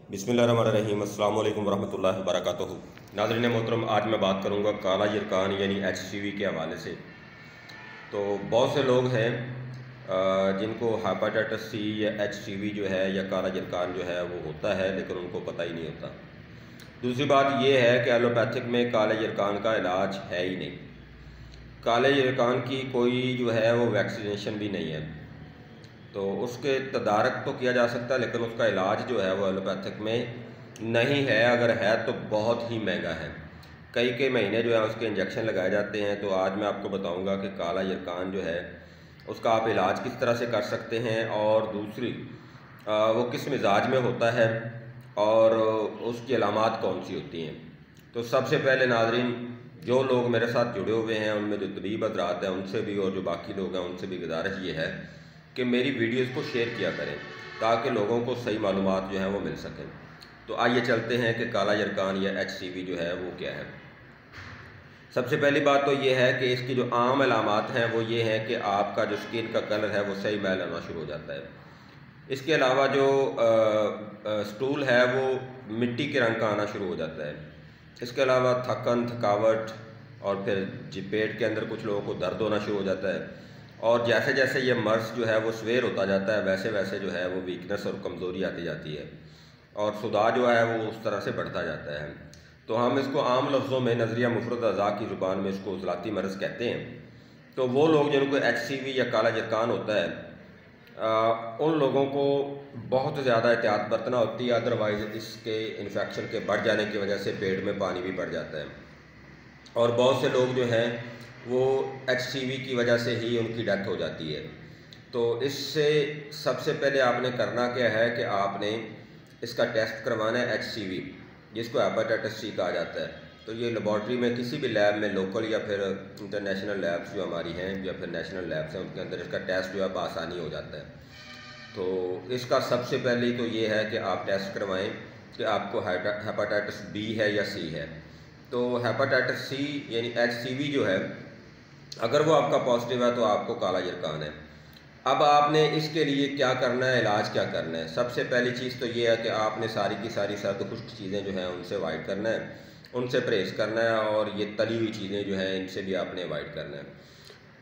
बिस्मिल्लाहिर्रहमानिर्रहीम अस्सलाम वालेकुम वरहमतुल्लाहि वबरकातुहू। नाज़रीन मोहतरम, आज मैं बात करूँगा काला यरकान यानी HCV के हवाले से। तो बहुत से लोग हैं जिनको हेपेटाइटिस सी या HCV जो है या काला यरकान जो है वो होता है, लेकिन उनको पता ही नहीं होता। दूसरी बात ये है कि एलोपैथिक में काले यरकान का इलाज है ही नहीं। काले यरकान की कोई जो है वो वैक्सीनेशन भी नहीं है, तो उसके तदारक तो किया जा सकता है, लेकिन उसका इलाज जो है वो एलोपैथिक में नहीं है। अगर है तो बहुत ही महंगा है। कई महीने जो है उसके इंजेक्शन लगाए जाते हैं। तो आज मैं आपको बताऊंगा कि काला यरकान जो है उसका आप इलाज किस तरह से कर सकते हैं, और दूसरी वो किस मिजाज में होता है और उसकी अलामात कौन सी होती हैं। तो सबसे पहले नाज़रीन, जो लोग मेरे साथ जुड़े हुए हैं उनमें जो तबीब हज़रात हैं उनसे भी और जो बाकी लोग हैं उनसे भी गुजारिश ये है कि मेरी वीडियोज़ को शेयर किया करें ताकि लोगों को सही मालूमात जो हैं वो मिल सकें। तो आइए चलते हैं कि काला यरकान या HCV जो है वो क्या है। सबसे पहली बात तो ये है कि इसकी जो आम अलामात हैं वो ये हैं कि आपका जो स्किन का कलर है वो सही मैल आना शुरू हो जाता है। इसके अलावा जो स्टूल है वो मिट्टी के रंग का आना शुरू हो जाता है। इसके अलावा थकन, थकावट और फिर पेट के अंदर कुछ लोगों को दर्द होना शुरू हो जाता है। और जैसे जैसे ये मर्ज़ जो है वो सवेर होता जाता है वैसे वैसे जो है वो वीकनेस और कमज़ोरी आती जाती है और सुदाह जो है वो उस तरह से बढ़ता जाता है। तो हम इसको आम लफ्ज़ों में नज़रिया मुफरद अज़ा की ज़ुबान में इसको उज़लाती मर्ज़ कहते हैं। तो वो लोग जिनको HCV या काला यरकान होता है उन लोगों को बहुत ज़्यादा एहतियात बरतना होती है, अदरवाइज़ इसके इन्फेक्शन के बढ़ जाने की वजह से पेट में पानी भी बढ़ जाता है। और बहुत से लोग जो हैं वो HCV की वजह से ही उनकी डेथ हो जाती है। तो इससे सबसे पहले आपने करना क्या है कि आपने इसका टेस्ट करवाना है HCV, जिसको हेपेटाइटिस सी कहा जाता है। तो ये लेबॉर्ट्री में किसी भी लैब में, लोकल या फिर इंटरनेशनल लैब्स जो हमारी हैं या फिर नेशनल लैब्स हैं, उनके अंदर इसका टेस्ट जो है आसानी हो जाता है। तो इसका सबसे पहले तो ये है कि आप टेस्ट करवाएं कि आपको हेपेटाइटिस B है या C है। तो हेपेटाइटिस C यानी HCV जो है, अगर वो आपका पॉजिटिव है तो आपको काला यरकान है। अब आपने इसके लिए क्या करना है, इलाज क्या करना है। सबसे पहली चीज़ तो ये है कि आपने सारी की सारी सर्द खुश्क चीज़ें जो हैं उनसे अवॉइड करना है, उनसे परहेज़ करना है, और ये तली हुई चीज़ें जो हैं इनसे भी आपने अवॉइड करना है।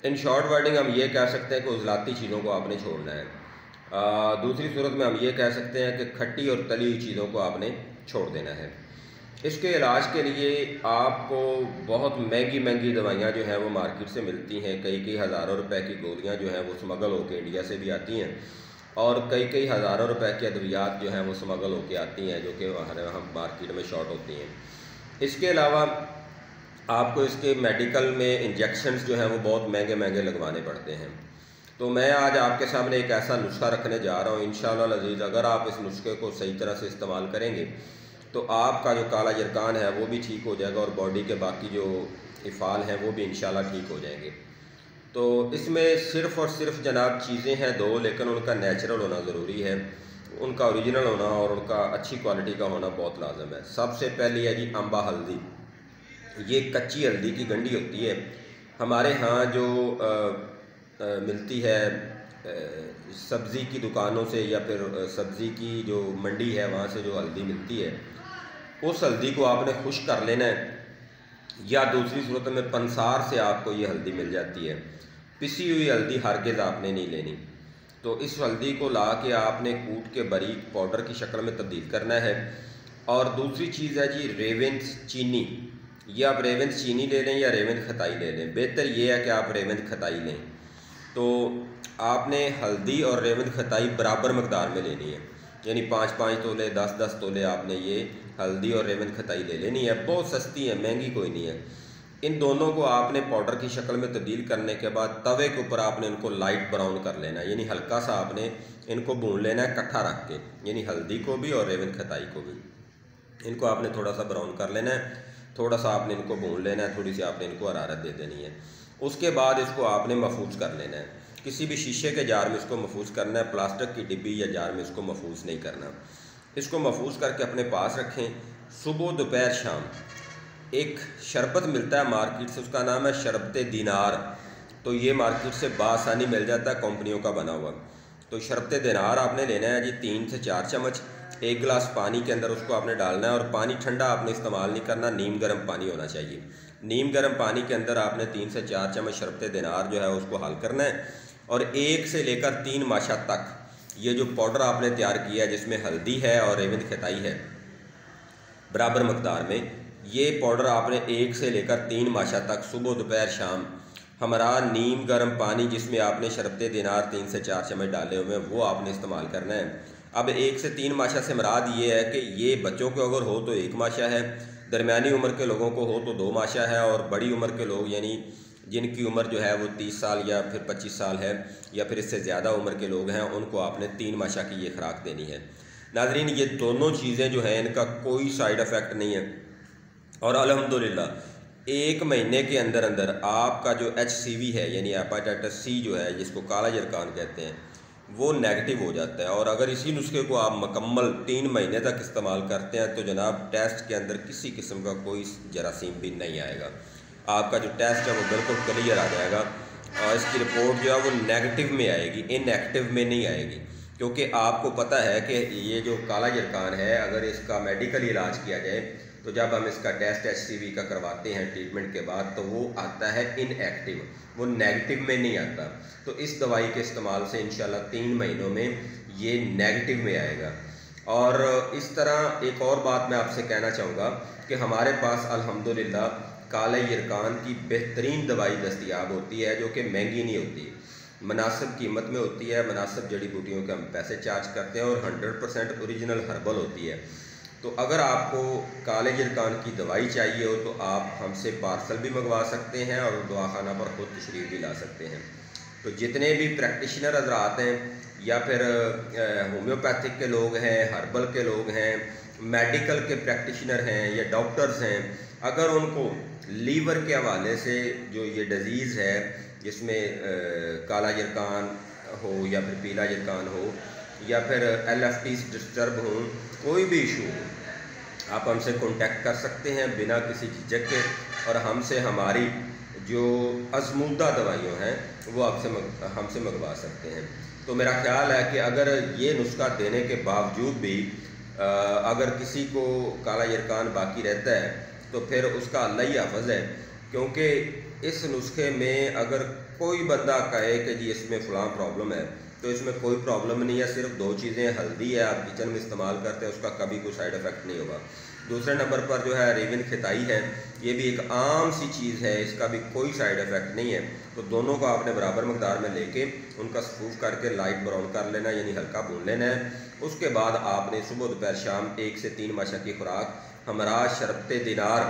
इन शॉर्ट वर्डिंग हम ये कह सकते हैं कि उज़लाती चीज़ों को आपने छोड़ना है। दूसरी सूरत में हम ये कह सकते हैं कि खट्टी और तली हुई चीज़ों को आपने छोड़ देना है। इसके इलाज के लिए आपको बहुत महंगी महंगी दवाइयाँ जो हैं वो मार्केट से मिलती हैं। कई हज़ारों रुपए की गोलियाँ जो हैं वो स्मगल होकर इंडिया से भी आती हैं, और कई हज़ारों रुपए की अद्वियात जो हैं वो स्मगल होकर आती हैं, जो कि वहाँ मार्केट में शॉर्ट होती हैं। इसके अलावा आपको इसके मेडिकल में इंजेक्शन्स जो हैं वो बहुत महंगे महंगे लगवाने पड़ते हैं। तो मैं आज आपके सामने एक ऐसा नुस्खा रखने जा रहा हूँ, इंशाअल्लाह अज़ीज़, अगर आप इस नुस्खे को सही तरह से इस्तेमाल करेंगे तो आपका जो काला यरकान है वो भी ठीक हो जाएगा और बॉडी के बाकी जो इफ़ाल हैं वो भी इंशाल्लाह ठीक हो जाएंगे। तो इसमें सिर्फ़ और सिर्फ जनाब चीज़ें हैं दो, लेकिन उनका नेचुरल होना ज़रूरी है, उनका ओरिजिनल होना और उनका अच्छी क्वालिटी का होना बहुत लाजम है। सबसे पहले है जी अम्बा हल्दी। ये कच्ची हल्दी की गंडी होती है, हमारे यहाँ जो मिलती है सब्ज़ी की दुकानों से या फिर सब्ज़ी की जो मंडी है वहाँ से जो हल्दी मिलती है, उस हल्दी को आपने खुश्क कर लेना है, या दूसरी सूरत में पंसार से आपको ये हल्दी मिल जाती है। पिसी हुई हल्दी हरगिज़ आपने नहीं लेनी। तो इस हल्दी को ला के आपने कूट के बारीक पाउडर की शक्ल में तब्दील करना है। और दूसरी चीज़ है जी रेवेंस चीनी। ये आप रेवेंस चीनी ले लें या रेवेंस खताई ले लें, बेहतर ये है कि आप रेवेंस खताई लें। तो आपने हल्दी और रेवेंस खताई बराबर मकदार में लेनी है, यानी 5-5 तोले 10-10 तोले आपने ये हल्दी और रेवेंस खताई ले लेनी है। बहुत सस्ती है, महंगी कोई नहीं है। इन दोनों को आपने पाउडर की शक्ल में तब्दील करने के बाद तवे के ऊपर आपने इनको लाइट ब्राउन कर लेना है, यानी हल्का सा आपने इनको भून लेना है इकट्ठा रख के, यानी हल्दी को भी और रेवेंस खताई को भी। इनको आपने थोड़ा सा ब्राउन कर लेना है, थोड़ा सा आपने इनको भून लेना है, थोड़ी सी आपने इनको हरारत दे देनी है। उसके बाद इसको आपने महफूज कर लेना है, किसी भी शीशे के जार में इसको महफूज करना है, प्लास्टिक की डिब्बी या जार में इसको महफूज नहीं करना। इसको महफूज करके अपने पास रखें। सुबह दोपहर शाम एक शरबत मिलता है मार्केट से, उसका नाम है शरबत दिनार। तो ये मार्केट से बासानी मिल जाता है, कंपनियों का बना हुआ। तो शरबत दिनार आपने लेना है जी 3 से 4 चम्मच। 1 गिलास पानी के अंदर उसको आपने डालना है, और पानी ठंडा आपने इस्तेमाल नहीं करना, नीम गर्म पानी होना चाहिए। नीम गर्म पानी के अंदर आपने 3 से 4 चम्मच शरबत दिनार जो है उसको हल करना है, और 1 से लेकर 3 माशा तक ये जो पाउडर आपने तैयार किया है, जिसमें हल्दी है और रेवंद खताई है बराबर मकदार में, ये पाउडर आपने 1 से लेकर 3 माशा तक सुबह दोपहर शाम हमारा नीम गर्म पानी जिसमें आपने शरबत दिनार 3 से 4 चम्मच डाले हुए हैं वो आपने इस्तेमाल करना है। अब 1 से 3 माशा से मुराद ये है कि ये बच्चों को अगर हो तो 1 माशा है, दरमियानी उम्र के लोगों को हो तो 2 माशा है, और बड़ी उम्र के लोग यानी जिनकी उम्र जो है वो 30 साल या फिर 25 साल है या फिर इससे ज़्यादा उम्र के लोग हैं, उनको आपने 3 माशा की ये खुराक देनी है। नाज़रीन, ये दोनों चीज़ें जो हैं इनका कोई साइड इफ़ेक्ट नहीं है, और अल्हम्दुलिल्लाह 1 महीने के अंदर अंदर आपका जो HCV है यानी हेपेटाइटिस C जो है, जिसको काला यरकान कहते हैं, वो नेगेटिव हो जाता है। और अगर इसी नुस्खे को आप मुकम्मल 3 महीने तक इस्तेमाल करते हैं तो जनाब टेस्ट के अंदर किसी किस्म का कोई जरासीम भी नहीं आएगा। आपका जो टेस्ट है वो बिल्कुल क्लियर आ जाएगा, और इसकी रिपोर्ट जो है वो नेगेटिव में आएगी, इनएक्टिव में नहीं आएगी। क्योंकि आपको पता है कि ये जो काला यरकान है, अगर इसका मेडिकल इलाज किया जाए तो जब हम इसका टेस्ट HCV का करवाते हैं ट्रीटमेंट के बाद, तो वो आता है इनएक्टिव, वो नेगेटिव में नहीं आता। तो इस दवाई के इस्तेमाल से इंशाल्लाह 3 महीनों में ये नेगेटिव में आएगा। और इस तरह एक और बात मैं आपसे कहना चाहूँगा कि हमारे पास अल्हम्दुलिल्लाह काले यरकान की बेहतरीन दवाई दस्तयाब होती है, जो कि महंगी नहीं होती, मुनासिब कीमत में होती है, मुनासिब जड़ी बूटियों के हम पैसे चार्ज करते हैं, और 100% ओरिजिनल हर्बल होती है। तो अगर आपको काले यरकान की दवाई चाहिए हो तो आप हमसे पार्सल भी मंगवा सकते हैं, और दवाखाना पर खुद तशरीफ़ भी ला सकते हैं। तो जितने भी प्रैक्टिशनर हज़रात हैं, या फिर होम्योपैथिक के लोग हैं, हर्बल के लोग हैं, मेडिकल के प्रैक्टिशनर हैं या डॉक्टर्स हैं, अगर उनको लीवर के हवाले से जो ये डिज़ीज़ है जिसमें काला यरकान हो या फिर पीला यरकान हो या फिर LFTs डिस्टर्ब हो, कोई भी इशू हो, आप हमसे कांटेक्ट कर सकते हैं बिना किसी झिझक के, और हमसे हमारी जो आज़मूदा दवाइयाँ हैं वो आपसे हमसे मंगवा सकते हैं। तो मेरा ख्याल है कि अगर ये नुस्खा देने के बावजूद भी अगर किसी को काला यरकान बाकी रहता है तो फिर उसका अल्लाह ही हाफ़िज़ है। क्योंकि इस नुस्खे में अगर कोई बंदा कहे कि जी इसमें फ़लाँ प्रॉब्लम है, तो इसमें कोई प्रॉब्लम नहीं है। सिर्फ 2 चीज़ें, हल्दी है, आप किचन में इस्तेमाल करते हैं, उसका कभी कोई साइड इफ़ेक्ट नहीं होगा। दूसरे नंबर पर जो है रेवंद खताई है, ये भी एक आम सी चीज़ है, इसका भी कोई साइड इफ़ेक्ट नहीं है। तो दोनों को आपने बराबर मकदार में लेके उनका सफूफ करके लाइट ब्राउन कर लेना, यानी हल्का भून लेना है। उसके बाद आपने सुबह दोपहर शाम 1 से 3 माशा की खुराक हमरा शरबत दिनार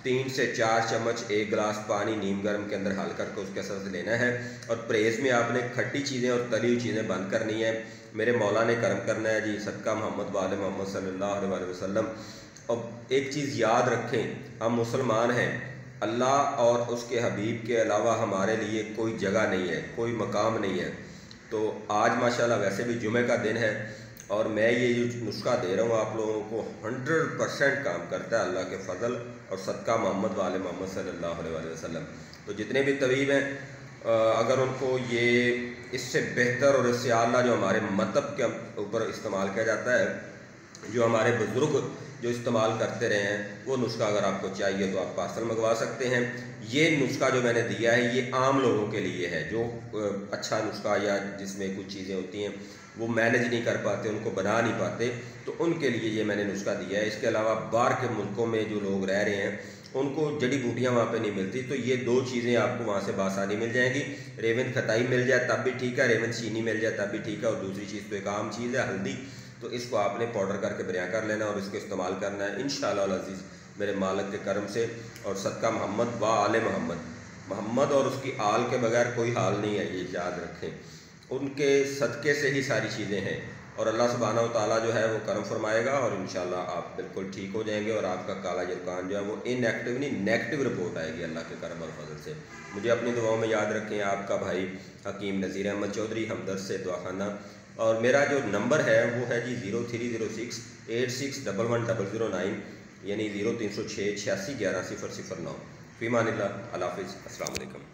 3 से 4 चम्मच 1 गिलास पानी नीम गर्म के अंदर हल करके उसके असर से लेना है। और परहेज़ में आपने खट्टी चीज़ें और तली हुई चीज़ें बंद करनी है। मेरे मौला ने करम करना है जी, सदका मोहम्मद वाले मोहम्मद सल्लल्लाहु अलैहि वसल्लम। और एक चीज़ याद रखें, हम मुसलमान हैं, अल्लाह और उसके हबीब के अलावा हमारे लिए कोई जगह नहीं है, कोई मकाम नहीं है। तो आज माशाल्लाह वैसे भी जुमे का दिन है, और मैं ये जो नुस्खा दे रहा हूँ आप लोगों को 100% काम करता है अल्लाह के फ़ज़ल और सदका मोहम्मद वाले मोहम्मद सल्लल्लाहु अलैहि वसल्लम। तो जितने भी तबीब हैं, अगर उनको ये इससे बेहतर और इससे आला जो हमारे मतलब के ऊपर इस्तेमाल किया जाता है, जो हमारे बुज़ुर्ग जो इस्तेमाल करते रहे हैं, वो नुस्खा अगर आपको चाहिए तो आप पार्सल मंगवा सकते हैं। ये नुस्खा जो मैंने दिया है ये आम लोगों के लिए है, जो अच्छा नुस्खा या जिसमें कुछ चीज़ें होती हैं वो मैनेज नहीं कर पाते, उनको बना नहीं पाते, तो उनके लिए ये मैंने नुस्खा दिया है। इसके अलावा बाहर के मुल्कों में जो लोग रह रहे हैं उनको जड़ी बूटियाँ वहाँ पे नहीं मिलती, तो ये 2 चीज़ें आपको वहाँ से बासानी मिल जाएंगी। रेवंद खताई मिल जाए तब भी ठीक है, रेवंद चीनी मिल जाए तब भी ठीक है, और दूसरी चीज़ तो एक आम चीज़ है हल्दी, तो इसको आपने पाउडर करके बरिया कर लेना और इसको इस्तेमाल करना है इंशाअल्लाह अज़ीज़ मेरे मालिक के करम से। और सदका मोहम्मद व आले मोहम्मद, मोहम्मद और उसकी आल के बगैर कोई हाल नहीं है, ये याद रखें। उनके सदक़े से ही सारी चीज़ें हैं, और अल्लाह सुब्हानहू तआला जो है वो करम फरमाएगा, और इंशाअल्लाह आप बिल्कुल ठीक हो जाएंगे, और आपका काला यरकान जो है वो इनएक्टिव नहीं नेगेटिव रिपोर्ट आएगी अल्लाह के करम और फजल से। मुझे अपनी दुआओं में याद रखें। आपका भाई हकीम नज़ीर अहमद चौधरी, हमदर्द से दवाखाना। और मेरा जो नंबर है वो है जी 0306 86110009, यानी 0306 86 11 009। फ़ी अमानिल्लाह, अल्लाह हाफ़िज़, अस्सलाम वालेकुम।